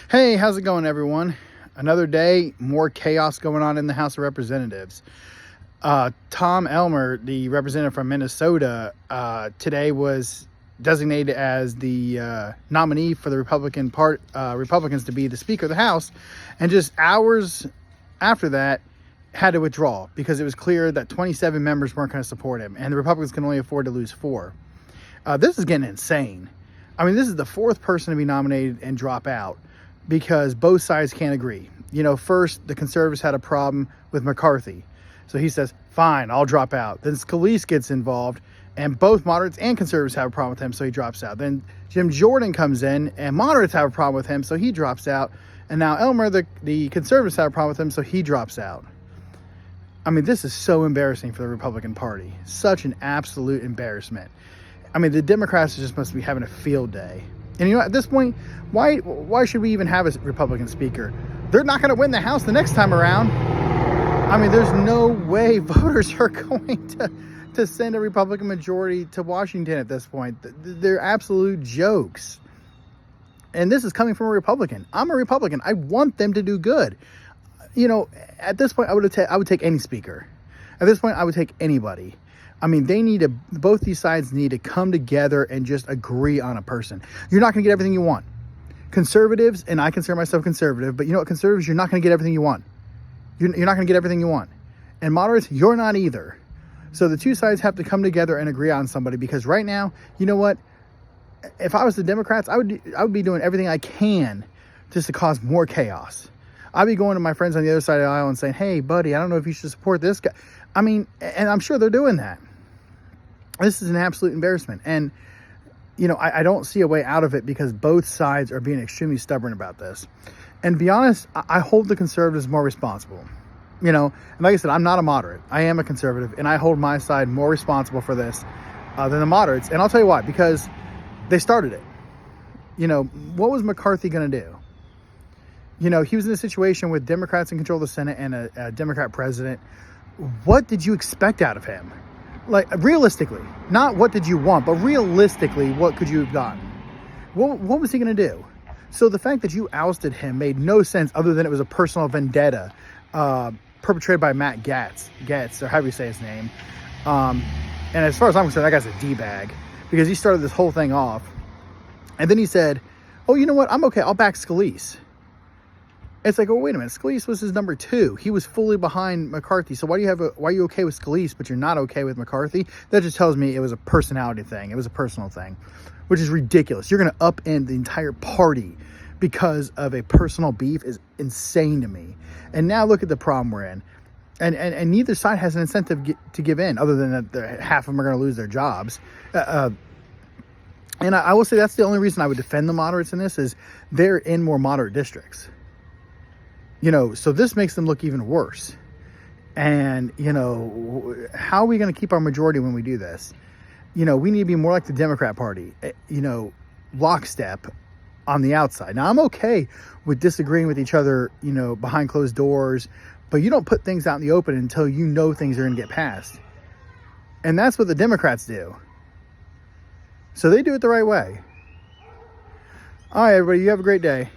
Hey, how's it going, everyone? Another day, more chaos going on in the House of Representatives. Tom Elmer, the representative from Minnesota, today was designated as the nominee for the Republicans to be the Speaker of the House, and just hours after that, had to withdraw because it was clear that 27 members weren't going to support him, and the Republicans can only afford to lose 4. This is getting insane. I mean, this is the 4th person to be nominated and drop out because both sides can't agree. First, the conservatives had a problem with McCarthy. So he says, fine, I'll drop out. Then Scalise gets involved, and both moderates and conservatives have a problem with him, so he drops out. Then Jim Jordan comes in, and moderates have a problem with him, so he drops out. And now Elmer, the conservatives have a problem with him, so he drops out. I mean, this is so embarrassing for the Republican Party. Such an absolute embarrassment. I mean, the Democrats just must be having a field day. And at this point, why should we even have a Republican speaker? They're not going to win the House the next time around. I mean, there's no way voters are going to send a Republican majority to Washington at this point. They're absolute jokes. And this is coming from a Republican. I'm a Republican. I want them to do good. At this point, I would take any speaker. At this point, I would take anybody. I mean, both these sides need to come together and just agree on a person. You're not going to get everything you want. Conservatives, and I consider myself conservative, but conservatives, you're not going to get everything you want. You're not going to get everything you want. And moderates, you're not either. So the two sides have to come together and agree on somebody, because right now, you know what? If I was the Democrats, I would be doing everything I can just to cause more chaos. I'd be going to my friends on the other side of the aisle and saying, hey, buddy, I don't know if you should support this guy. I mean, and I'm sure they're doing that. This is an absolute embarrassment. And, I don't see a way out of it because both sides are being extremely stubborn about this. And to be honest, I hold the conservatives more responsible. And like I said, I'm not a moderate. I am a conservative, and I hold my side more responsible for this than the moderates. And I'll tell you why, because they started it. What was McCarthy going to do? He was in a situation with Democrats in control of the Senate and a Democrat president. What did you expect out of him? Like, realistically, not what did you want, but realistically, what could you have gotten? What was he going to do? So the fact that you ousted him made no sense other than it was a personal vendetta perpetrated by Matt Gaetz, or however you say his name. And as far as I'm concerned, that guy's a D-bag because he started this whole thing off. And then he said, oh, you know what? I'm okay. I'll back Scalise. It's like, oh, wait a minute. Scalise was his number 2. He was fully behind McCarthy. So why are you okay with Scalise, but you're not okay with McCarthy? That just tells me it was a personality thing. It was a personal thing, which is ridiculous. You're going to upend the entire party because of a personal beef is insane to me. And now look at the problem we're in. And neither side has an incentive to give in, other than that half of them are going to lose their jobs. And I will say that's the only reason I would defend the moderates in this is they're in more moderate districts. So this makes them look even worse. And, how are we going to keep our majority when we do this? We need to be more like the Democrat Party, lockstep on the outside. Now, I'm okay with disagreeing with each other, behind closed doors, but you don't put things out in the open until you know things are going to get passed. And that's what the Democrats do. So they do it the right way. All right, everybody, you have a great day.